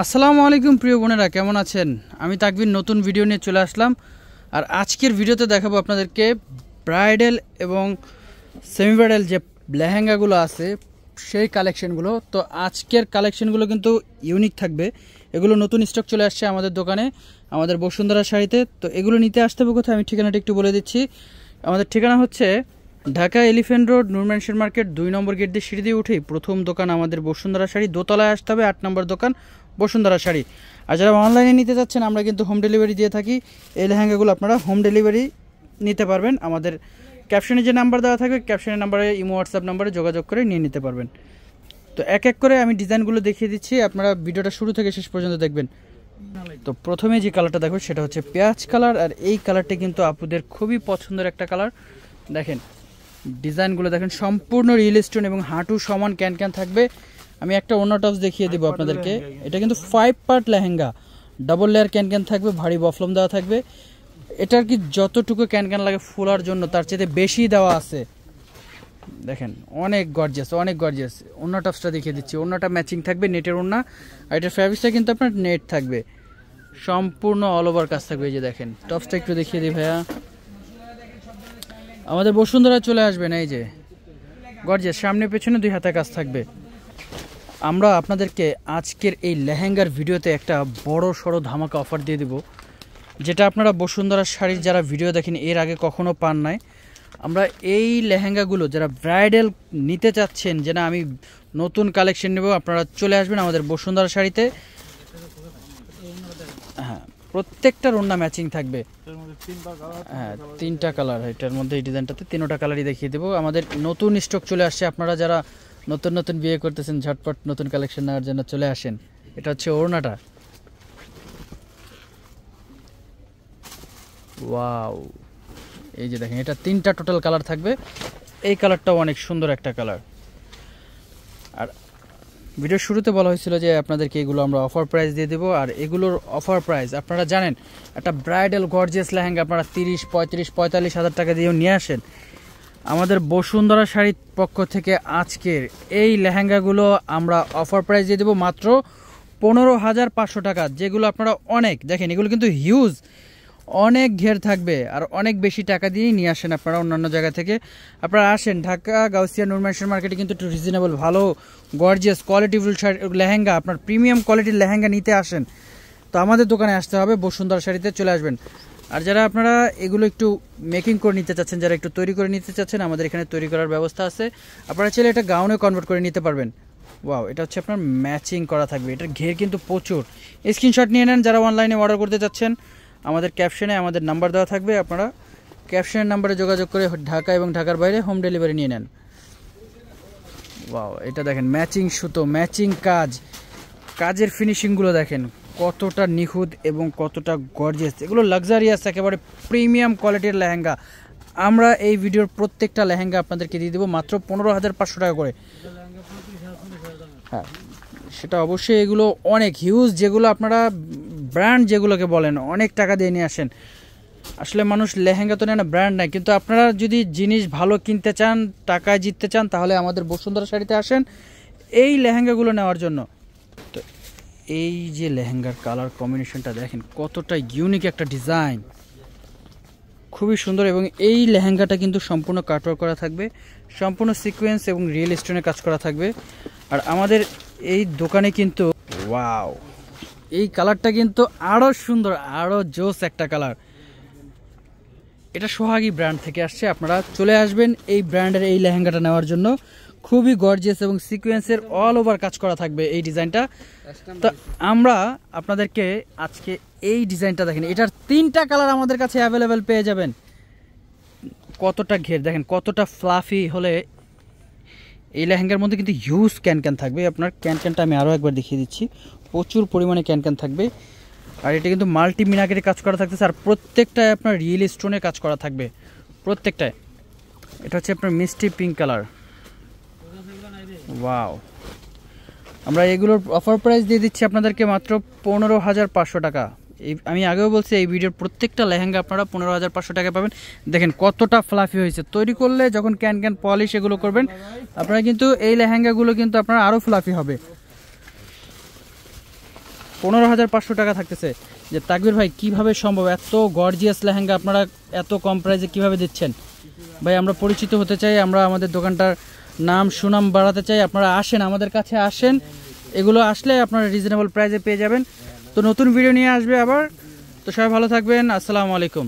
আসসালামু আলাইকুম প্রিয় বোনেরা, কেমন আছেন? আমি তাকবির নতুন ভিডিও নিয়ে চলে আসলাম। আর আজকের ভিডিওতে দেখাবো আপনাদেরকে ব্রাইডাল এবং সেমি ব্রাইডাল যে লেহেঙ্গাগুলো আছে সেই কালেকশনগুলো। তো আজকের কালেকশনগুলো কিন্তু ইউনিক থাকবে। এগুলো নতুন স্টক চলে আসছে আমাদের দোকানে, আমাদের বসুন্ধরা শাড়িতে। তো এগুলো নিতে আসতে হবে কোথায়, আমি ঠিকানাটা একটু বলে দিচ্ছি। আমাদের ঠিকানা হচ্ছে ঢাকা এলিফ্যান্ট রোড, নূর ম্যানশন মার্কেট 2 নম্বর গেট দিয়ে সিঁড়ি দিয়ে উঠেই প্রথম দোকান আমাদের বসুন্ধরা শাড়ি। দোতলায় আসতে হবে, 8 নম্বর দোকান বসুন্ধরা শাড়ি। আর যারা অনলাইনে নিতে যাচ্ছেন, আমরা কিন্তু হোম ডেলিভারি দিয়ে থাকি। এই লেহেঙ্গাগুলো আপনারা হোম ডেলিভারি নিতে পারবেন। আমাদের ক্যাপশনে যে নাম্বার দেওয়া থাকবে, ক্যাপশনের নাম্বারে ইমো হোয়াটসঅ্যাপ নাম্বারে যোগাযোগ করে নিয়ে নিতে পারবেন। তো এক এক করে আমি ডিজাইনগুলো দেখিয়ে দিচ্ছি, আপনারা ভিডিওটা শুরু থেকে শেষ পর্যন্ত দেখবেন। তো প্রথমে যে কালারটা দেখো সেটা হচ্ছে পেঁয়াজ কালার। আর এই কালারটা কিন্তু আপুদের খুবই পছন্দের একটা কালার। দেখেন ডিজাইনগুলো দেখেন, সম্পূর্ণ রিয়েল স্টোন এবং হাঁটু সমান ক্যান ক্যান থাকবে। আমি একটা অন্য টপস দেখিয়ে দিব আপনাদেরকে। এটা কিন্তু 5 part lehenga, double layer can can থাকবে, ভারী বফলম দেওয়া থাকবে। এটার কি যতটুকু ক্যান ক্যান লাগে ফোলার জন্য তার চেয়ে বেশি দেওয়া আছে। দেখেন অনেক গর্জিয়াস, অনেক গর্জিয়াস। অন্য টপসটা দেখিয়ে দিচ্ছি, অন্যটা ম্যাচিং থাকবে, নেটের ওড়না। আর এটার ফ্যাব্রিক্সটা কিন্তু আপনার নেট থাকবে, সম্পূর্ণ অল ওভার কাজ থাকবে। এই যে দেখেন টপসটা একটু দেখিয়ে দিই ভাইয়া। আমাদের বসুন্ধরা চলে আসবেন, এই যে গর্জিয়াস, সামনে পেছনে 2 হাতে কাজ থাকবে। আমরা আপনাদেরকে আজকের এই লেহেঙ্গার ভিডিওতে একটা বড় সড়ো ধামাকা অফার দিয়ে দেব, যেটা আপনারা বসুন্ধরা শাড়ির যারা ভিডিও দেখেন এর আগে কখনো পান নাই। আমরা এই লেহেঙ্গাগুলো যারা ব্রাইডাল নিতে চাচ্ছেন, যে না আমি নতুন কালেকশন নেব, আপনারা চলে আসবেন আমাদের বসুন্ধরা শাড়িতে। হ্যাঁ, প্রত্যেকটার ওড়না ম্যাচিং থাকবে। হ্যাঁ, 3টা কালার। এটার মধ্যে এই ডিজাইনটাতে 3টা কালারই দেখিয়ে দেবো। আমাদের নতুন স্টক চলে আসছে। আপনারা যারা নতুন নতুন বিয়ে করতেছেন, ঝটপট নতুন কালেকশন নেওয়ার জন্য চলে আসেন। এটা হচ্ছে ওড়নাটা। ওয়াও, এই যে দেখেন, এটা 3টা টোটাল কালার থাকবে। এই কালারটাও অনেক সুন্দর একটা কালার। আর ভিডিওর শুরুতে বলা হয়েছিল যে আপনাদেরকে এগুলো আমরা অফার প্রাইস দিয়ে দেবো। আর এগুলোর অফার প্রাইস আপনারা জানেন, একটা ব্রাইডাল গর্জিয়াস লেহেঙ্গা আপনারা 30, 35, 45 হাজার টাকা দিয়েও নিয়ে আসেন। আমাদের বসুন্ধরা শাড়ির পক্ষ থেকে আজকের এই লেহেঙ্গাগুলো আমরা অফার প্রাইস দিয়ে দেবো মাত্র 15,500 টাকা। যেগুলো আপনারা অনেক দেখেন, এগুলো কিন্তু হিউজ, অনেক ঘের থাকবে। আর অনেক বেশি টাকা দিয়েই নিয়ে আসেন আপনারা অন্যান্য জায়গা থেকে। আপনারা আসেন ঢাকা গাউসিয়া নূর ম্যানশন মার্কেটে, কিন্তু একটু রিজনেবল ভালো গর্জিয়াস কোয়ালিটিফুল লেহেঙ্গা, আপনার প্রিমিয়াম কোয়ালিটির লেহেঙ্গা নিতে আসেন। তো আমাদের দোকানে আসতে হবে, বসুন্ধরা শাড়িতে চলে আসবেন। আর যারা আপনারা এগুলো একটু মেকিং করে নিতে চাচ্ছেন, যারা একটু তৈরি করে নিতে চাচ্ছেন, আমাদের এখানে তৈরি করার ব্যবস্থা আছে। আপনারা চাইলে এটা গাউনে কনভার্ট করে নিতে পারবেন। ওয়াও, এটা হচ্ছে আপনার ম্যাচিং করা থাকবে। এটার ঘের কিন্তু প্রচুর। স্ক্রিনশট নিয়ে নেন যারা অনলাইনে অর্ডার করতে চাচ্ছেন। আমাদের ক্যাপশনে আমাদের নাম্বার দেওয়া থাকবে, আপনারা ক্যাপশনের নাম্বারে যোগাযোগ করে ঢাকা এবং ঢাকার বাইরে হোম ডেলিভারি নিয়ে নেন। ওয়াও, এটা দেখেন ম্যাচিং সুতো, ম্যাচিং কাজ, কাজের ফিনিশিংগুলো দেখেন কতটা নিখুঁত এবং কতটা গর্জিয়াস। এগুলো লাক্সারিয়াস, একেবারে প্রিমিয়াম কোয়ালিটির লেহেঙ্গা। আমরা এই ভিডিওর প্রত্যেকটা লেহেঙ্গা আপনাদেরকে দিয়ে দেবো মাত্র 15,500 টাকা করে। হ্যাঁ, সেটা অবশ্যই এগুলো অনেক হিউজ, যেগুলো আপনারা ব্র্যান্ড যেগুলোকে বলেন, অনেক টাকা দিয়ে নিয়ে আসেন। আসলে মানুষ লেহেঙ্গা তো নেয় না, ব্র্যান্ড নেয়। কিন্তু আপনারা যদি জিনিস ভালো কিনতে চান, টাকায় জিততে চান, তাহলে আমাদের বসুন্ধরা শাড়িতে আসেন এই লেহেঙ্গাগুলো নেওয়ার জন্য। তো এই যে লেহেঙ্গার কালার কম্বিনেশনটা দেখেন কতটা ইউনিক একটা ডিজাইন, খুবই সুন্দর। এবং এই লেহেঙ্গাটা কিন্তু সম্পূর্ণ কাটওয়ার্ক করা থাকবে, সম্পূর্ণ সিকোয়েন্স এবং রিয়েল স্টোনে কাজ করা থাকবে। আর আমাদের এই দোকানে কিন্তু ওয়াও, এই কালারটা কিন্তু আরও সুন্দর, আরও জোস একটা কালার। এটা সোহাগী ব্র্যান্ড থেকে আসছে। আপনারা চলে আসবেন এই ব্র্যান্ডের এই লেহেঙ্গাটা নেওয়ার জন্য। খুবই গর্জিয়াস এবং সিকোয়েন্সের অল ওভার কাজ করা থাকবে এই ডিজাইনটা। তো আমরা আপনাদেরকে আজকে এই ডিজাইনটা দেখেন, এটার 3টা কালার আমাদের কাছে অ্যাভেলেবেল পেয়ে যাবেন। কতটা ঘের দেখেন, কতটা ফ্লাফি হলে এই লেহেঙ্গার মধ্যে কিন্তু হিউজ ক্যান থাকবে। আপনার ক্যানটা আমি আরও একবার দেখিয়ে দিচ্ছি, প্রচুর পরিমাণে ক্যান থাকবে। আর এটা কিন্তু মাল্টি মিনাকের কাজ করা থাকতেছে। আর প্রত্যেকটায় আপনার রিয়েল স্টোনের কাজ করা থাকবে, প্রত্যেকটায়। এটা হচ্ছে আপনার মিষ্টি পিঙ্ক কালার। ওয়াও, আমরা এগুলোর অফার প্রাইস দিয়ে দিচ্ছি আপনাদেরকে মাত্র 15,500 টাকা। আমি আগেও বলছি, এই ভিডিওর প্রত্যেকটা লেহেঙ্গা আপনারা 15,500 টাকা পাবেন। দেখেন কতটা ফ্লাফি হয়েছে। তৈরি করলে যখন ক্যান পলিশ এগুলো করবেন আপনারা, কিন্তু এই লেহেঙ্গাগুলো কিন্তু আপনারা আরও ফ্লাফি হবে। 15,500 টাকা থাকতেছে। যে তাকবীর ভাই কিভাবে সম্ভব, এত গর্জিয়াস লেহেঙ্গা আপনারা এত কম প্রাইসে কিভাবে দিচ্ছেন? ভাই আমরা পরিচিত হতে চাই, আমরা আমাদের দোকানটার নাম সুনাম বাড়াতে চাই। আপনারা আসেন, আমাদের কাছে আসেন, এগুলো আসলে আপনারা রিজনেবল প্রাইসে পেয়ে যাবেন। তো নতুন ভিডিও নিয়ে আসবে আবার। তো সবাই ভালো থাকবেন, আসসালামু আলাইকুম।